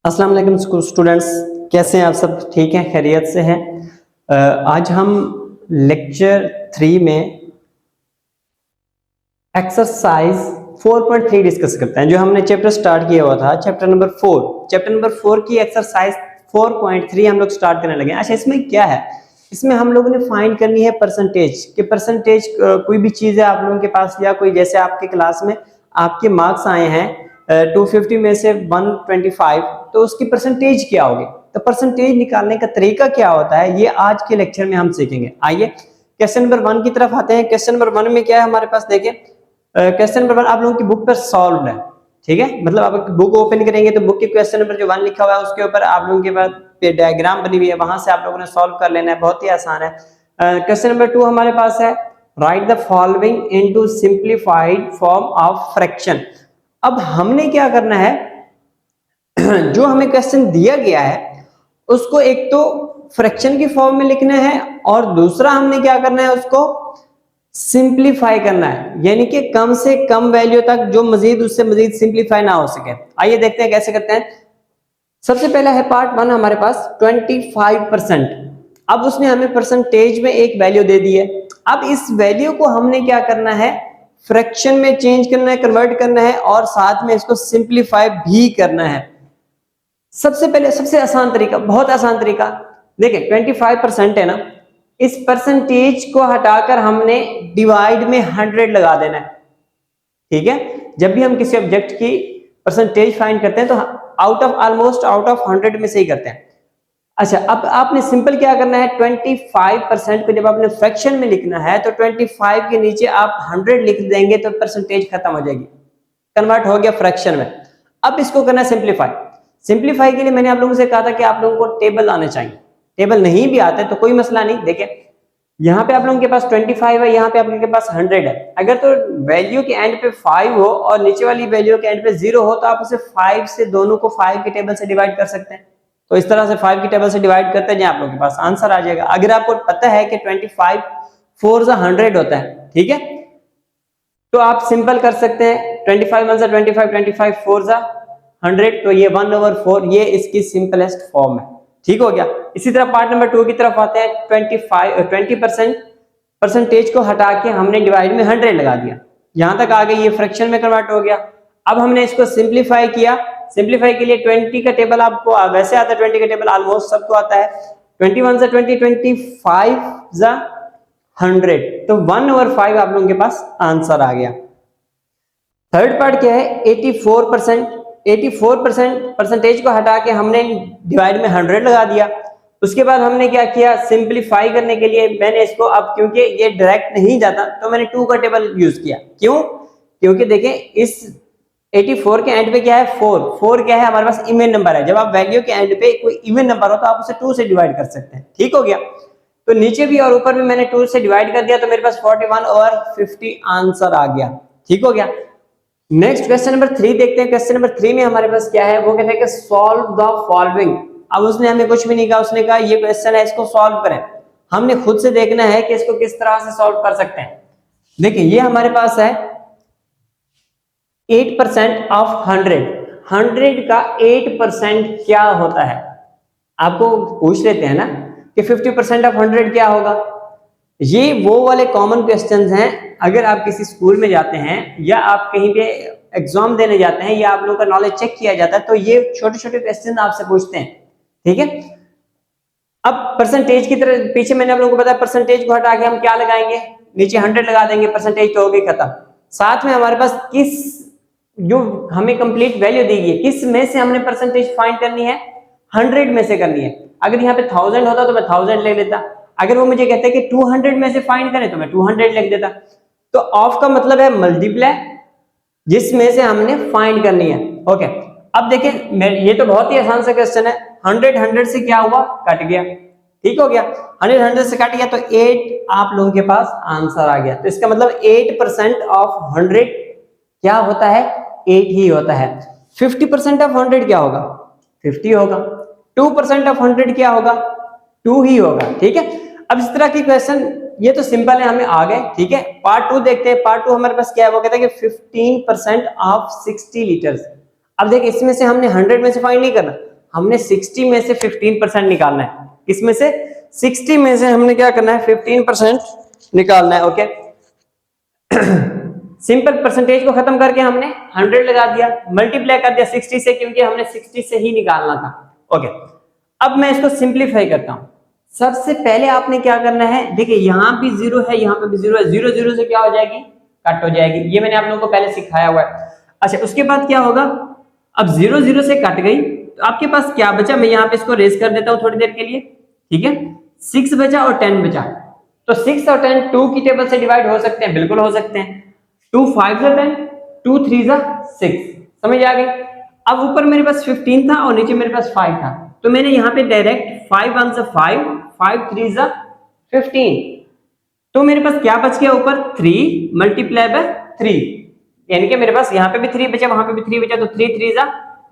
अस्सलाम वालेकुम स्टूडेंट्स, कैसे हैं आप सब? ठीक हैं, खैरियत से हैं। आज हम लेक्चर 3 में एक्सरसाइज 4.3 डिस्कस करते हैं। जो हमने चैप्टर स्टार्ट किया हुआ था चैप्टर नंबर 4 की एक्सरसाइज 4.3 हम लोग स्टार्ट करने लगे। अच्छा, इसमें क्या है? इसमें हम लोगों ने फाइंड करनी है परसेंटेज कि परसेंटेज कोई भी चीज है आप लोगों के पास, या कोई जैसे आपके क्लास में आपके मार्क्स आए हैं 250 में से 125, तो उसकी परसेंटेज क्या होगी, तो परसेंटेज निकालने का तरीका क्या होता है, ये आज के लेक्चर में हम सीखेंगे। आइए क्वेश्चन नंबर 1 की तरफ आते हैं। क्वेश्चन नंबर 1 में क्या है हमारे पास, देखिए क्वेश्चन नंबर 1 आप लोगों की बुक पर सॉल्व है, ठीक है। मतलब आप बुक ओपन करेंगे तो बुक के क्वेश्चन नंबर जो 1 लिखा हुआ है उसके ऊपर आप लोगों के पास डायग्राम बनी हुई है, वहां से आप लोगों ने सॉल्व कर लेना है, बहुत ही आसान है। क्वेश्चन नंबर 2 हमारे पास है, right the following into simplified form of fraction. अब हमने क्या करना है, जो हमें क्वेश्चन दिया गया है उसको एक तो फ्रैक्शन की फॉर्म में लिखना है, और दूसरा हमने क्या करना है, उसको सिंप्लीफाई करना है, यानी कि कम से कम वैल्यू तक जो मजीद उससे मजीद सिंप्लीफाई ना हो सके। आइए देखते हैं कैसे करते हैं। सबसे पहला है पार्ट 1 हमारे पास 25%। अब उसने हमें परसेंटेज में एक वैल्यू दे दी है। अब इस वैल्यू को हमने क्या करना है, फ्रैक्शन में चेंज करना है, कन्वर्ट करना है, और साथ में इसको सिंप्लीफाई भी करना है। सबसे पहले सबसे आसान तरीका, बहुत आसान तरीका, देखिए 25% है ना, इस परसेंटेज को हटाकर हमने डिवाइड में 100 लगा देना है, ठीक है। जब भी हम किसी ऑब्जेक्ट की परसेंटेज फाइंड करते हैं तो ऑलमोस्ट आउट ऑफ 100 में से ही करते हैं। अच्छा, अब आपने सिंपल क्या करना है, 25% को जब आपने फ्रैक्शन में लिखना है तो 25 के नीचे आप 100 लिख देंगे तो परसेंटेज खत्म हो जाएगी, कन्वर्ट हो गया फ्रैक्शन में। अब इसको करना है सिंप्लीफाई। सिंप्लीफाई के लिए मैंने आप लोगों से कहा था कि आप लोगों को टेबल आने चाहिए। टेबल नहीं भी आते तो कोई मसला नहीं। देखिए यहाँ पे आप लोगों के पास 25 है, यहाँ पे आप लोगों के पास 100 है। अगर तो वैल्यू के एंड पे 5 हो और नीचे वाली वैल्यू के एंड पे 0 हो तो आप उसे 5 से, दोनों को 5 के टेबल से डिवाइड कर सकते हैं। तो इस तरह से 5 की टेबल से डिवाइड करते हैं, आप लोगों के पास आंसर आ जाएगा। अगर आपको पता है कि 25 4 100 होता है, ठीक है, तो आप सिंपल कर सकते हैं 25 1 25 25 4 100, तो ये 1/4, ये इसकी सिंपलेस्ट फॉर्म है, ठीक हो गया। इसी तरह पार्ट नंबर 2 की तरफ आते हैं। 20% परसेंटेज को हटा के हमने डिवाइड में 100 लगा दिया, यहां तक आ गई, ये फ्रैक्शन में कन्वर्ट हो गया। अब हमने इसको सिंप्लीफाई किया। सिंप्लीफाई के लिए 20 का टेबल आपको वैसे आता है, 20 का टेबल ऑलमोस्ट सबको आता है। 21 20 25 100, तो 1/5 आप लोगों के पास आंसर आ गया। थर्ड पार्ट क्या है, 84%। 84% परसेंटेज को हटा के हमने डिवाइड में 100 लगा दिया। उसके बाद हमने क्या किया, सिंप्लीफाई करने के लिए मैंने इसको, अब क्योंकि ये डायरेक्ट नहीं जाता तो मैंने 2 का टेबल यूज किया। क्यों? क्योंकि देखें इस 84 के एंड पे क्या है, 4 क्या है, हमारे पास इवन नंबर है। जब आप वैल्यू के एंड पे कोई इवन नंबर हो तो आप उसे 2 से डिवाइड कर सकते हैं, ठीक हो गया। तो नीचे भी और ऊपर भी मैंने 2 से डिवाइड कर दिया, तो मेरे पास 41/50 आंसर आ गया, ठीक हो गया। नेक्स्ट क्वेश्चन नंबर 3 देखते हैं। क्वेश्चन नंबर 3 में हमारे पास क्या है, वो कहते हैं कि सॉल्व द फॉलोइंग। अब उसने हमें कुछ भी नहीं कहा, उसने कहा ये क्वेश्चन है, इसको सॉल्व करें। हमने खुद से देखना है कि इसको किस तरह से सॉल्व कर सकते हैं। देखिए ये हमारे पास है 8% ऑफ 100 का 8% क्या होता है। आपको पूछ लेते हैं ना कि 50% ऑफ 100 क्या होगा। ये वो वाले कॉमन क्वेश्चंस हैं, अगर आप किसी स्कूल में जाते हैं या आप कहीं पे एग्जाम देने जाते हैं या आप लोगों का नॉलेज चेक किया जाता है तो ये छोटे छोटे क्वेश्चन आपसे पूछते हैं, ठीक है। अब परसेंटेज की तरह पीछे मैंने आप लोगों को बताया, परसेंटेज को हटा के हम क्या लगाएंगे, नीचे 100 लगा देंगे, परसेंटेज तो हो गई खत्म। साथ में हमारे पास किस, जो हमें कंप्लीट वैल्यू दी गई है, किस में से हमने परसेंटेज फाइंड करनी है, 100 में से करनी है। अगर यहाँ पे 1000 होता तो मैं 1000 ले लेता, अगर वो मुझे कहते हैं कि 200 में से फाइंड करें तो मैं 200 लिख देता। तो ऑफ का मतलब है मल्टीप्लाई, जिसमें से हमने फाइंड करनी है, ओके। अब देखें ये तो बहुत ही आसान सा क्वेश्चन है, 100 से क्या हुआ, कट गया, ठीक हो गया। 100 से कट गया तो 8 आप लोगों के पास आंसर आ गया। तो इसका मतलब 8% ऑफ 100 क्या होता है, 8 ही होता है। 50% ऑफ 100 क्या होगा, 50 होगा। 2% ऑफ 100 क्या होगा, 2 ही होगा, ठीक है। अब इस तरह की क्वेश्चन, ये तो सिंपल है, हमें आ गए, ठीक है। पार्ट 2 देखते हैं। पार्ट 2 हमारे पास क्या है, वो कहता है कि 15% ऑफ 60 लीटर्स। अब देखिए इसमें से हमने 100 में से फाइंड नहीं करना, हमने 60 में से 15% निकालना है। इसमें से 60 में से हमने क्या करना है, 15% निकालना है। ओके, सिंपल परसेंटेज को खत्म करके हमने 100 लगा दिया, मल्टीप्लाई कर दिया 60 से, क्योंकि हमने 60 से ही निकालना था। ओके, अब मैं इसको सिंप्लीफाई करता हूं। सबसे पहले आपने क्या करना है, देखिए यहां भी 0 है, यहां पे भी 0 है, 0 0 से क्या हो जाएगी, कट हो जाएगी। ये मैंने आप लोगों को पहले सिखाया हुआ है। अच्छा, उसके बाद क्या होगा, अब 0 0 से कट गई तो आपके पास क्या बचा, मैं यहाँ पे इसको रेस कर देता हूँ थोड़ी देर के लिए, ठीक है। 6 बचा और 10 बचा, तो 6 और 10 2 की टेबल से डिवाइड हो सकते हैं, बिल्कुल हो सकते हैं। 2 5 जा 10, 2 3 जा 6, समझ आ गई। अब ऊपर मेरे पास 15 था और नीचे मेरे पास 5 था, तो मैंने यहाँ पे डायरेक्ट 5 1 जा 5, 5 3 जा 15, तो मेरे पास क्या बच गया ऊपर, 3 मल्टीप्लाई बाय 3, यानी कि मेरे पास यहाँ पे भी 3 बचा, वहां पे भी 3 बचा, तो 3 3 जा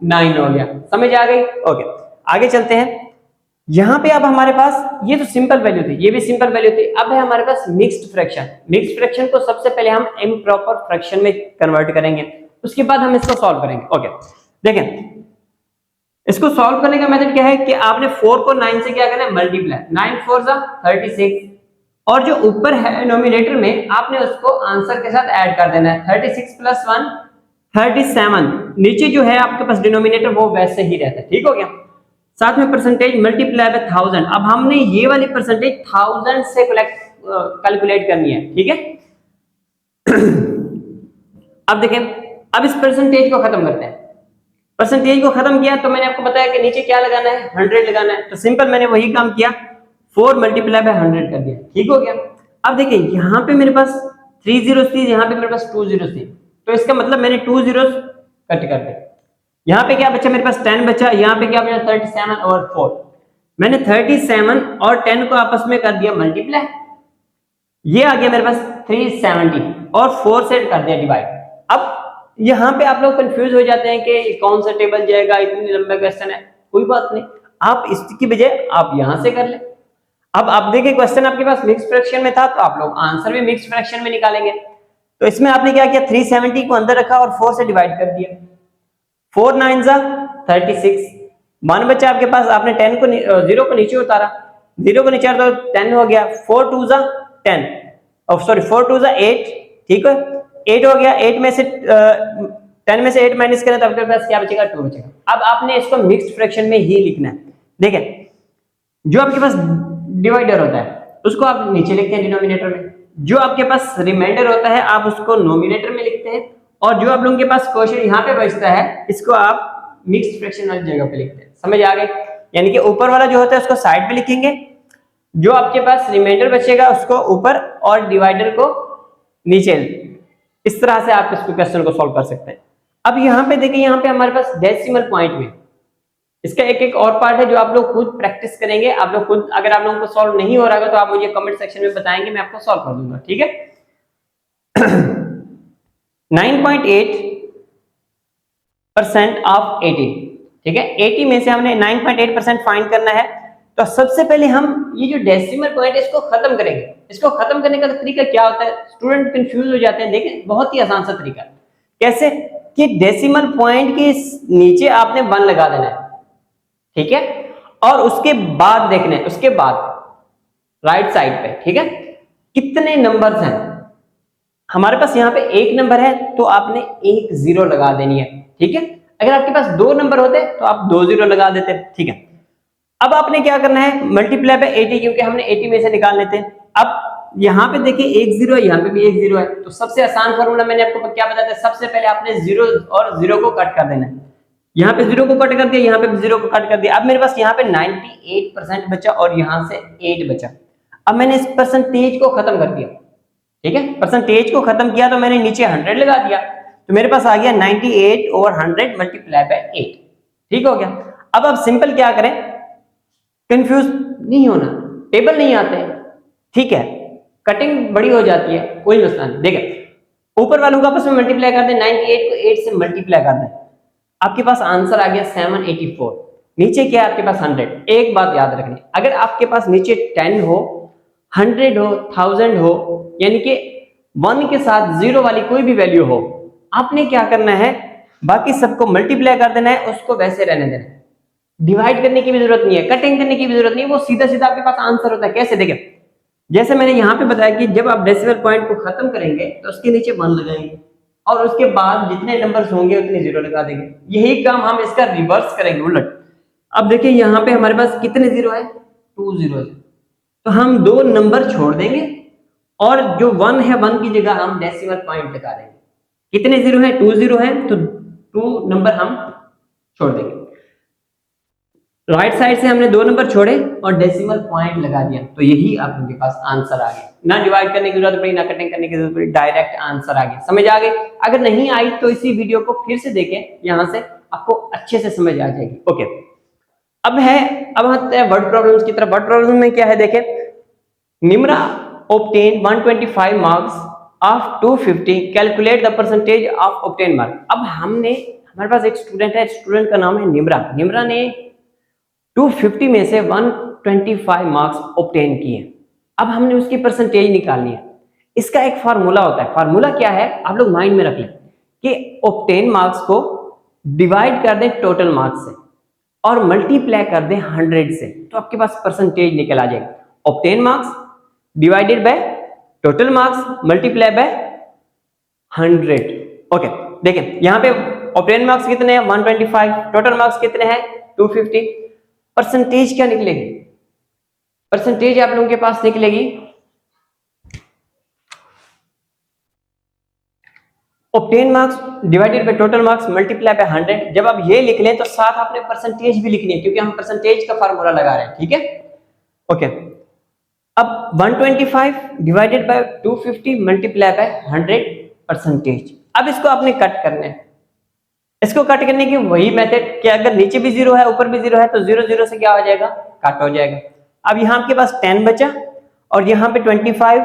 9 हो गया। समझ आ गई। ओके, आगे चलते हैं। यहाँ पे अब हमारे पास ये तो सिंपल वैल्यू थी, ये भी सिंपल वैल्यू थी। अब है हमारे पास मिक्स्ड फ्रैक्शन। मिक्स्ड फ्रैक्शन को सबसे पहले हम इम्प्रॉपर फ्रैक्शन में कन्वर्ट करेंगे, उसके बाद हम इसको सॉल्व करेंगे। ओके, देखें इसको सॉल्व करने का मेथड क्या है कि आपने 4 को 9 से क्या करना है, मल्टीप्लाई, 9 4 जा 36, और जो ऊपर है डिनोमिनेटर में आपने उसको आंसर के साथ ऐड कर देना है। 36 प्लस 1 37, नीचे जो है आपके पास डिनोमिनेटर वो वैसे ही रहता है, ठीक हो गया। साथ में परसेंटेज मल्टीप्लाई बाय 1000, अब हमने ये वाली परसेंटेज 1000 से कैलकुलेट करनी है, ठीक है। अब देखें, अब इस परसेंटेज को खत्म करते हैं। परसेंटेज को खत्म किया तो मैंने आपको बताया कि नीचे क्या लगाना है, 100 लगाना है, तो सिंपल मैंने वही काम किया, 4 मल्टीप्लाई बाय 100 कर दिया, ठीक हो गया। अब देखिए यहाँ पे मेरे पास 3 zeros थी, यहाँ पे मेरे पास 2 zeros थी, तो इसका मतलब मैंने 2 zeros कट कर दिया। यहाँ पे क्या बचा, मेरे पास 10 बचा, यहाँ पे क्या बचा 37 और 4, मैंने 37 और 10 को आपस में कर दिया मल्टीप्लाई, ये आ गया मेरे पास 370 और 4 से कर दिया डिवाइड। अब यहाँ पे आप लोग कंफ्यूज हो जाते हैं कि कौन सा टेबल जाएगा, इतनी लंबा क्वेश्चन है, कोई बात नहीं, आप इसकी बजाय आप यहां से कर ले। अब आप देखिए क्वेश्चन आपके पास मिक्स फ्रैक्शन में था, तो आप लोग आंसर भी मिक्स फ्रैक्शन में निकालेंगे। तो इसमें आपने क्या किया, 370 को अंदर रखा और 4 से डिवाइड कर दिया, 4 9 जा 36, 1 बचा आपके पास, आपने 10 को 0 को नीचे उतारा, 0 को नीचे उतारा तो 10 हो गया, 4 2 जा 10, और सॉरी 4 2 जा 8, ठीक है, 8 हो गया। 8 में से 10 में से 8 माइनस करें तो आपके पास क्या बचेगा, 2 बचेगा। अब आपने इसको मिक्स्ड फ्रैक्शन में ही लिखना है। देखिए जो आपके पास डिवाइडर होता है उसको आप नीचे लिखते हैं डिनोमिनेटर में, जो आपके पास रिमाइंडर होता है आप उसको नोमिनेटर में लिखते हैं, और जो आप लोगों के पास क्वेश्चन यहाँ पे बचता है इसको आप मिक्स्ड फ्रैक्शन वाली जगह पे लिखते हैं। समझ आ गए, यानी कि ऊपर वाला जो होता है उसको साइड पे लिखेंगे, जो आपके पास रिमाइंडर बचेगा उसको ऊपर और डिवाइडर को नीचे। इस तरह से आप इसको क्वेश्चन को सॉल्व कर सकते हैं। अब यहाँ पे देखिए, यहाँ पे हमारे पास डेसिमल पॉइंट में इसका एक एक और पार्ट है जो आप लोग खुद प्रैक्टिस करेंगे। आप लोग खुद, अगर आप लोगों को सॉल्व नहीं हो रहा है तो आप मुझे कमेंट सेक्शन में बताएंगे, मैं आपको सॉल्व कर दूंगा, ठीक है। 9.8% ऑफ 80, ठीक है, 80 में से हमने 9.8% फाइंड करना है। तो सबसे पहले हम ये जो डेसिमल पॉइंट है इसको खत्म करेंगे। इसको खत्म करने का तरीका क्या होता है, स्टूडेंट कंफ्यूज हो जाते हैं, देखें बहुत ही आसान सा तरीका। कैसे कि डेसिमल पॉइंट के नीचे आपने 1 लगा देना है, ठीक है, और उसके बाद देखना है, उसके बाद राइट साइड पे, ठीक है, कितने नंबर्स हैं। हमारे पास यहाँ पे 1 नंबर है तो आपने 1 0 लगा देनी है, ठीक है। अगर आपके पास 2 नंबर होते तो आप 2 0 लगा देते, ठीक है। अब आपने क्या करना है, मल्टीप्लाई बाय 80, क्योंकि हमने 80 में से निकालने थे। अब यहाँ पे देखिए 1 0 है, यहाँ पे भी 1 0 है, तो सबसे आसान फॉर्मूला मैंने आपको क्या बताया था, सबसे पहले आपने 0 और 0 को कट कर देना है। यहाँ पे 0 को कट कर दिया, यहाँ पे भी 0 को कट कर दिया। अब मेरे पास यहाँ पे 98% बचा और यहाँ से 8 बचा। अब मैंने इस परसेंटेज को खत्म कर दिया, ठीक है, परसेंटेज को खत्म किया तो मैंने नीचे 100 लगा दिया, तो मेरे पास आ गया 98 ओवर 100 मल्टीप्लाई बाय 8, ठीक हो गया। अब आप सिंपल क्या करें, कंफ्यूज नहीं होना, टेबल नहीं आते, ठीक है, कटिंग बड़ी हो जाती है, कोई मसला नहीं। देखिए ऊपर वालों को आपस में मल्टीप्लाई कर दें, 98 को 8 से मल्टीप्लाई कर दें, आपके पास आंसर आ गया 784। नीचे क्या है आपके पास 100। एक बात याद रखनी, अगर आपके पास नीचे 10 हो, 100 हो, 1000 हो, यानी कि 1 के साथ 0 वाली कोई भी वैल्यू हो, आपने क्या करना है, बाकी सबको मल्टीप्लाई कर देना है, उसको वैसे रहने देना है। डिवाइड करने की भी जरूरत नहीं है, कटिंग करने की भी जरूरत नहीं है, वो सीधा सीधा आपके पास आंसर होता है। कैसे देखें, जैसे मैंने यहाँ पे बताया कि जब आप डेसिमल पॉइंट को खत्म करेंगे तो उसके नीचे 1 लगाएंगे और उसके बाद जितने नंबर्स होंगे उतने 0 लगा देंगे। यही काम हम इसका रिवर्स करेंगे, उलट। अब देखिए यहाँ पे हमारे पास कितने 0 है, 2 0 है, तो हम 2 नंबर छोड़ देंगे और जो 1 है 1 की जगह हम डेसिमल पॉइंट लगा देंगे। कितने 0 है, 2 0 है, तो 2 नंबर हम छोड़ देंगे। राइट साइड से हमने 2 नंबर छोड़े और डेसिमल पॉइंट लगा दिया, तो यही आपके पास आंसर आ गया। ना डिवाइड करने की जरूरत पड़ी, ना कटिंग करने की जरूरत पड़ी, डायरेक्ट आंसर आ गया। समझ आ गई? अगर नहीं आई तो इसी वीडियो को फिर से देखें, यहां से आपको अच्छे से समझ आ जाएगी। ओके, अब आते हैं वर्ड प्रॉब्लम्स की तरफ। वर्ड प्रॉब्लम में क्या है, देखें, Nimra obtained 125 marks of 250, calculate the percentage of obtained mark. अब हमारे पास एक स्टूडेंट है, स्टूडेंट का नाम है निम्रा। निम्रा ने 250 में से 125 मार्क्स ऑब्टेन किए। अब हमने उसकी परसेंटेज निकालनी है। इसका एक फार्मूला होता है। फार्मूला क्या है, आप लोग माइंड में रख लें कि ऑब्टेन मार्क्स को डिवाइड कर दें टोटल मार्क्स से और मल्टीप्लाई कर दें 100 से, तो आपके पास परसेंटेज निकल आ जाएगी। Obtain marks divided by total marks multiply by 100। Okay, देखें यहाँ पे ऑब्टेन मार्क्स कितने हैं, 125, टोटल मार्क्स कितने हैं, 250। परसेंटेज क्या निकलेगी, परसेंटेज आप लोगों के पास निकलेगी obtain marks divided by total marks multiply by 100। जब आप ये लिख लें तो साथ आपने परसेंटेज भी लिखनी है, क्योंकि हम परसेंटेज का फार्मूला लगा रहे हैं। ठीक है, ओके। अब 125 divided by 250 multiply by 100 percentage. अब इसको आपने कट करना है। इसको कट करने की वही मेथड कि अगर नीचे भी 0 है ऊपर भी 0 है तो 0 0 से क्या हो जाएगा, कट हो जाएगा। अब यहाँ आपके पास 10 बचा और यहाँ पे 25।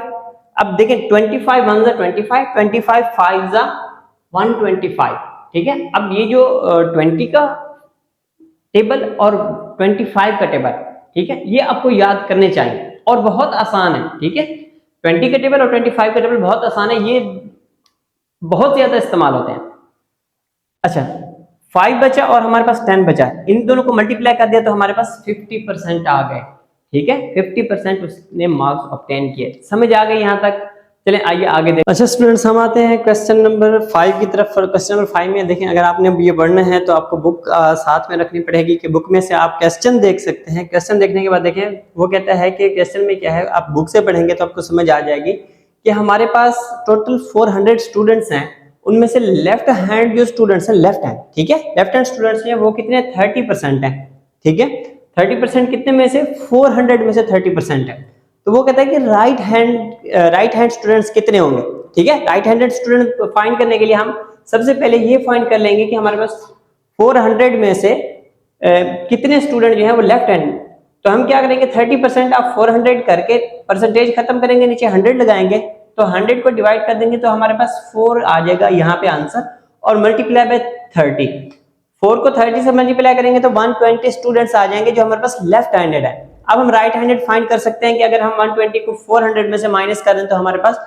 अब देखें 25 1 जा 25, 25 5 जा 125। ठीक है, अब ये जो 20 का टेबल और 25 का टेबल, ठीक है, ये आपको याद करने चाहिए और बहुत आसान है। ठीक है, 20 का टेबल और 25 का टेबल बहुत आसान है, ये बहुत ज्यादा इस्तेमाल होते हैं। अच्छा, 5 बचा और हमारे पास 10 बचा, इन दोनों को मल्टीप्लाई कर दिया तो हमारे पास 50% आ गए। ठीक है, 50% उसने मार्क्स ऑब्टेन किए। समझ आ गई यहाँ तक? चलें आइए आगे देखें। अच्छा स्टूडेंट्स, हम आते हैं क्वेश्चन नंबर 5 की तरफ। क्वेश्चन नंबर 5 में देखें, अगर आपने ये पढ़ना है तो आपको बुक साथ में रखनी पड़ेगी कि बुक में से आप क्वेश्चन देख सकते हैं। क्वेश्चन देखने के बाद देखें, वो कहता है कि क्वेश्चन में क्या है, आप बुक से पढ़ेंगे तो आपको समझ आ जाएगी कि हमारे पास टोटल 400 स्टूडेंट्स हैं। उनमें से लेफ्ट हैंड जो स्टूडेंट्स हैं, लेफ्ट हैंड, ठीक है, लेफ्ट हैंड स्टूडेंट्स हैं वो कितने, 30% है। ठीक है, 30% कितने में से, 400 में से 30% है। तो वो कहता है कि राइट हैंड स्टूडेंट्स कितने होंगे। ठीक है, राइट हैंडेड स्टूडेंट फाइंड करने के लिए हम सबसे पहले ये फाइंड कर लेंगे कि हमारे पास 400 में से कितने स्टूडेंट जो है वो लेफ्ट हैंड। तो हम क्या करेंगे, 30% ऑफ 400 करके परसेंटेज खत्म करेंगे, नीचे 100 लगाएंगे, तो 100 को डिवाइड कर देंगे तो हमारे पास 4 आ जाएगा यहाँ पे आंसर, और मल्टीप्लाई बाय 30। 4 को 30 से मल्टीप्लाई करेंगे तो 120 स्टूडेंट्स आ जाएंगे जो हमारे पास लेफ्ट हैंडेड है। अब हम राइट हैंडेड फाइंड कर सकते हैं कि अगर हम 120 को 400 में से माइनस कर दें तो हमारे पास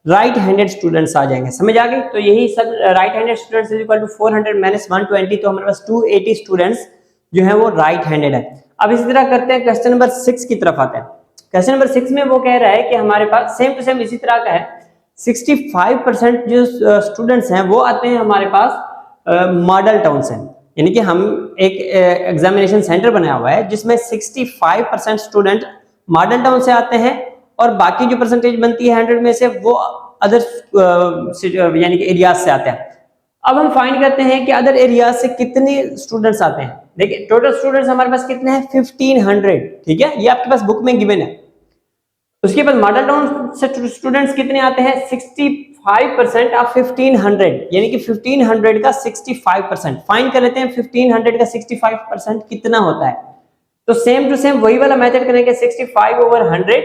राइट हैंडेड स्टूडेंट्स आ जाएंगे। समझ आ गई? तो यही सब, right handed students is equal to 400 minus 120, तो हमारे पास 280 स्टूडेंट्स जो है वो राइट हैंडेड है। अब इसी तरह करते हैं, क्वेश्चन नंबर 6 की तरफ आते हैं। क्वेश्चन नंबर 6 में वो कह रहा है कि हमारे पास सेम टू सेम इसी तरह का है, 65% जो स्टूडेंट्स हैं वो आते हैं हमारे पास मॉडल टाउन से। यानी कि हम एक एग्जामिनेशन सेंटर बनाया हुआ है जिसमें 65% स्टूडेंट मॉडल टाउन से आते हैं और बाकी जो परसेंटेज बनती है 100 में से वो अदर यानी कि एरियाज से आते हैं। अब हम फाइंड करते हैं कि अदर एरियाज से कितने स्टूडेंट्स आते हैं। देखिए टोटल स्टूडेंट्स हमारे पास कितने हैं, 1500। ठीक है, ये आपके पास बुक में गिवन है। उसके बाद मॉडल टाउन से स्टूडेंट्स कितने आते हैं, 65% ऑफ 1500, यानी कि 1500 का 65%। फाइंड कर लेते हैं 1500 का 65% कितना होता है। तो सेम टू सेम वही वाला मेथड करेंगे, 65/100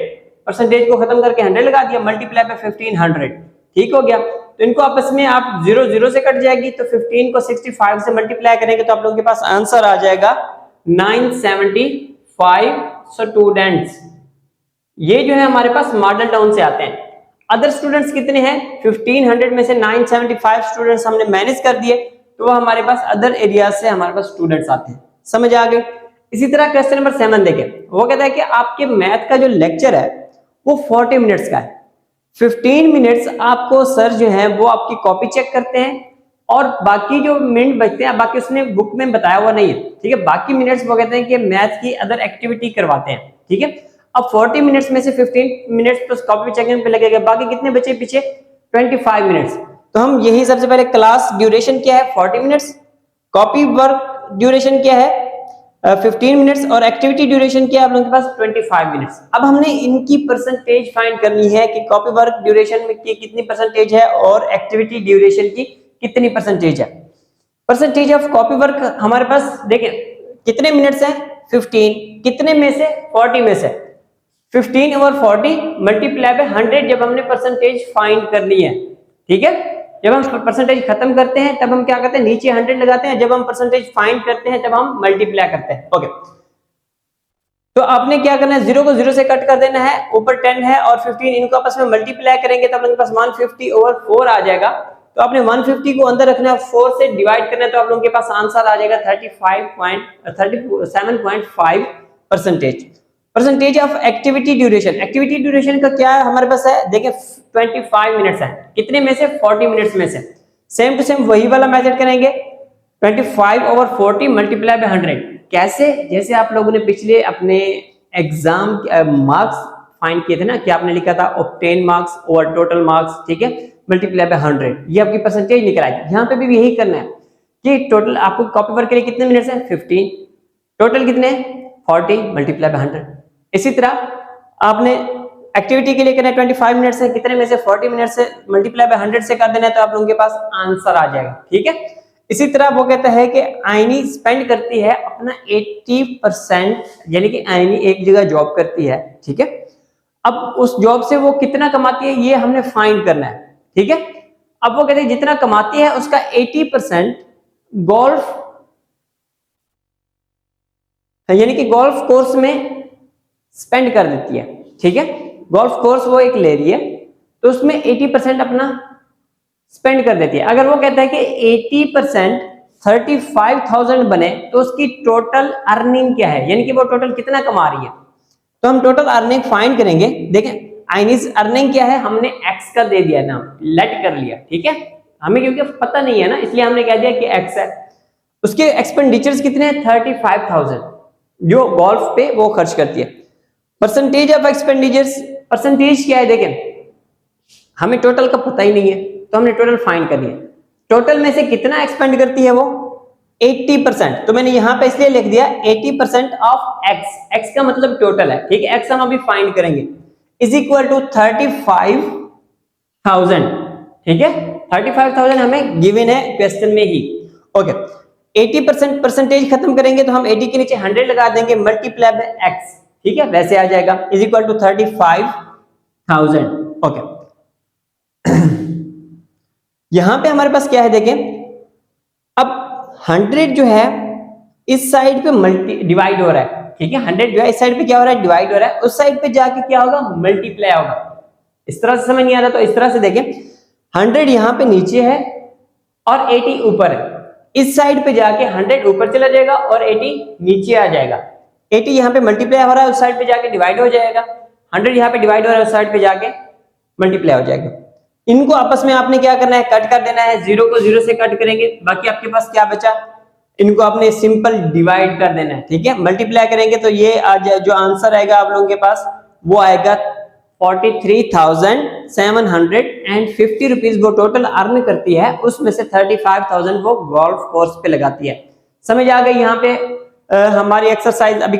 परसेंटेज को खत्म करके 100 लगा दिया, मल्टीप्लाई बाय 1500। ठीक हो गया, तो इनको आपस में आप 0 0 से कट जाएगी, तो 15 को 65 से मल्टीप्लाई करेंगे तो आप लोगों के पास आंसर आ जाएगा 975 स्टूडेंट्स। ये जो है हमारे पास मॉडल टाउन से आते हैं। अदर स्टूडेंट्स कितने हैं, 1500 में से 975 स्टूडेंट्स हमने मैनेज कर दिए, तो वो हमारे पास अदर एरिया से हमारे पास स्टूडेंट्स आते हैं। समझ आ गए? इसी तरह क्वेश्चन नंबर 7 देखें, वो कहता है कि आपके मैथ का जो लेक्चर है वो 40 मिनट्स का है। 15 मिनट्स आपको सर जो है वो आपकी कॉपी चेक करते हैं और बाकी जो मिनट बचते हैं बाकी उसने बुक में बताया हुआ नहीं है, ठीक है। बाकी मिनट्स वो कहते हैं कि मैथ की अदर एक्टिविटी करवाते हैं, ठीक है। अब 40 मिनट्स में से 15 मिनट्स तो कॉपी चेकिंग पे लगेगा, बाकी कितने बचे पीछे 25 मिनट्स। तो हम यही सबसे पहले क्लास ड्यूरेशन क्या है 40 मिनट्स, कॉपी वर्क ड्यूरेशन क्या है 15 मिनट्स और एक्टिविटी ड्यूरेशन क्या है आप लोगों के पास 25 मिनट्स। अब हमने इनकी परसेंटेज फाइंड करनी है कि कॉपी वर्क ड्यूरेशन में की कितनी परसेंटेज है और एक्टिविटी ड्यूरेशन की कितनी परसेंटेज है। परसेंटेज ऑफ कॉपी वर्क हमारे पास देखें कितने मिनट्स हैं 15, कितने में से 40 में से 15 ओवर 40 मल्टीप्लाई बाय 100 जब हमने परसेंटेज फाइंड करनी है, ठीक है। जब हम परसेंटेज खत्म करते हैं तब हम क्या करते हैं नीचे 100 लगाते हैं, जब हम परसेंटेज फाइंड करते हैं तब हम मल्टीप्लाई करते हैं। ओके, तो आपने क्या करना है 0 को 0 से कट कर देना है, ऊपर 10 है और 15 इनको आपस में मल्टीप्लाई करेंगे तो अपने पास 150 ओवर 4 आ जाएगा। तो आपने 150 को अंदर रखना है, 4 से डिवाइड करना है तो आप लोगों के पास आंसर आ जाएगा 37.5 percentage of activity duration. Activity duration का क्या है हमारे पास है देखें 25 मिनट्स है, कितने में से 40 मिनट्स में से। सेम टू सेम वही वाला मेथड करेंगे 25 ओवर 40 मल्टीप्लाई बाय 100। कैसे, जैसे आप लोगों ने पिछले अपने एग्जाम मार्क्स फाइंड किए थे ना कि आपने लिखा था obtain marks over total marks, ठीक है, मल्टीप्लाई बाय 100, ये आपकी परसेंटेज निकल आई। यहाँ पे भी यही करना है कि टोटल आपको कॉपी वर्क के लिए कितने मिनट्स है 15, टोटल कितने 40 मल्टीप्लाई बाय 100। इसी तरह आपने एक्टिविटी के लिए करना है 25 मिनट से, कितने में से 40 मिनट से मल्टीप्लाई बाय 100 से कर देना है तो आप लोगों के पास आंसर आ जाएगा, ठीक है। इसी तरह वो कहता है कि आईनी स्पेंड करती है अपना 80%, यानी कि आईनी एक जगह जॉब करती है, ठीक है। अब उस जॉब से वो कितना कमाती है ये हमने फाइंड करना है, ठीक है। अब वो कहते हैं जितना कमाती है उसका 80% गोल्फ यानी कि गोल्फ कोर्स में स्पेंड कर देती है, ठीक है। गोल्फ कोर्स वो एक ले रही है तो उसमें 80% अपना स्पेंड कर देती है। अगर वो कहता है कि 80% 35,000 बने तो उसकी टोटल अर्निंग क्या है, यानी कि वो टोटल कितना कमा रही है। तो हम टोटल अर्निंग फाइंड करेंगे। देखें आइनीज अर्निंग क्या है, हमने एक्स का दे दिया नाम, लेट कर लिया, ठीक है। हमें क्योंकि पता नहीं है ना इसलिए हमने कह दिया कि एक्स है। उसके एक्सपेंडिचर्स कितने हैं 35,000 जो गोल्फ पे वो खर्च करती है। परसेंटेज ऑफ एक्सपेंडिचर्स, परसेंटेज क्या है देखें हमें टोटल का पता ही नहीं है तो हमने टोटल फाइंड कर लिया। टोटल में से कितना एक्सपेंड करती है वो 80%, तो मैंने यहां पे इसलिए लिख दिया 80% ऑफ एक्स, एक्स का मतलब टोटल है, ठीक है। एक्स हम अभी फाइंड करेंगे इज इक्वल टू 35,000, ठीक है। 35,000 हमें गिवन है क्वेश्चन में ही, ओके। 80% परसेंटेज खत्म करेंगे तो हम 80 के नीचे 100 लगा देंगे मल्टीप्लाई बाय एक्स, ठीक है, वैसे आ जाएगा इज इक्वल टू 35,000, ओके। यहां पे हमारे पास क्या है देखें, अब 100 जो है इस साइड पे मल्टी डिवाइड हो रहा है, ठीक है। 100 जो है इस साइड पे क्या हो रहा है डिवाइड हो रहा है, उस साइड पे जाके क्या होगा मल्टीप्लाई होगा। इस तरह से समझ नहीं आ रहा तो इस तरह से देखें 100 यहां पे नीचे है और 80 ऊपर है, इस साइड पे जाके 100 ऊपर चला जाएगा और 80 नीचे आ जाएगा। 80 यहाँ पे मल्टीप्लाई हो रहा है उस साइड पे जाके डिवाइड हो जाएगा, 100 यहाँ पे डिवाइड हो रहा है उस साइड पे जाके मल्टीप्लाई हो जाएगा। इनको आपस में आपने क्या करना है कट कर देना है, 0 को 0 से कट करेंगे, बाकी आपके पास क्या बचा इनको आपने सिंपल डिवाइड कर देना है, ठीक है। मल्टीप्लाई करेंगे तो ये आज जो आंसर आएगा आप लोगों के पास वो आएगा 43,750 रुपीज वो टोटल अर्न करती है, उसमें से 35,000 वो गोल्फ कोर्स पे लगाती है। समझ आ गई यहाँ पे हमारी एक्सरसाइज अभी